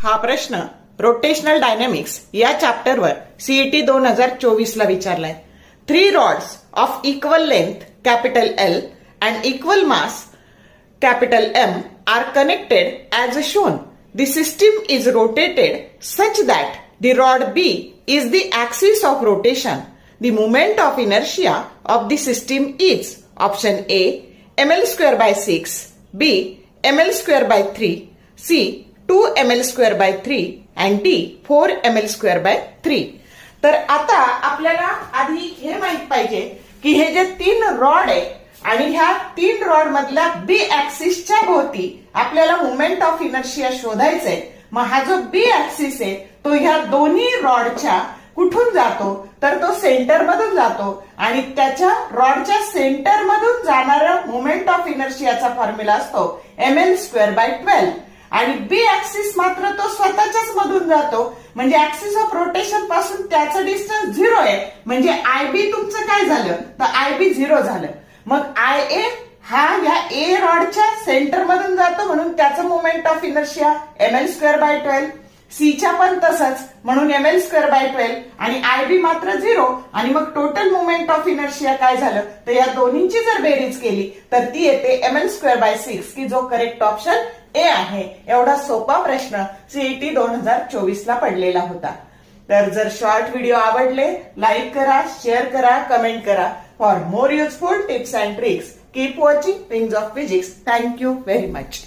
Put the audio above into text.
हा प्रश्न rotational dynamics या चॅप्टरवर सीईटी 2024 ला विचारलाय. 3 rods of equal length capital L and equal mass capital M are connected as shown. The system is rotated such that the rod B is the axis of rotation. The moment of inertia of the system is option A ml square by 6, B ml square by 3, C 2 ml square by 3 and D 4 ml square by 3. तर आता आपल्याला आधी हे माहित पाहिजे की हे जे 3 रॉड आहे आणि ह्या 3 रॉड मधल्या बी ऍक्सिसच्या भोवती आपल्याला मोमेंट ऑफ इनर्शिया शोधायचंय. मग हा जो बी ऍक्सिस आहे तो ह्या दोन्ही रॉडच्या कुठून जातो तर तो सेंटर मधून जातो आणि त्याच्या रॉडच्या सेंटर मधून जाणारा मोमेंट ऑफ इनर्शियाचा फॉर्म्युला असतो ml स्क्वेअर बाय 12 आणि बी ऍक्सिस मात्र तो स्वतःच्याच मधून जातो म्हणजे ऍक्सिस ऑफ रोटेशन पासून त्याचं डिस्टन्स 0 आहे म्हणजे आयबी तुमचं काय झालं तर आयबी 0 झालं. मग आय ए हा या ए रॉडच्या सेंटर मधून जातो म्हणून त्याचं moment of inertia ml square by 12, सीच्या पण तसंच म्हणून ml स्क्वेअर बाय 12 आणि आयबी मात्र 0 आणि मग टोटल मोमेंट ऑफ इनर्शिया काय झालं तर या दोन्हींची जर बेरीज केली तर ती येते ml स्क्वेअर बाय 6 की जो करेक्ट ऑप्शन ए आहे. एवढा सोपा प्रश्न सीईटी 2024 ला पडलेला होता. तर जर शॉर्ट व्हिडिओ आवडले लाईक करा, शेअर करा, कमेंट करा. For more useful tips and tricks keep watching rings of physics. Thank you very much.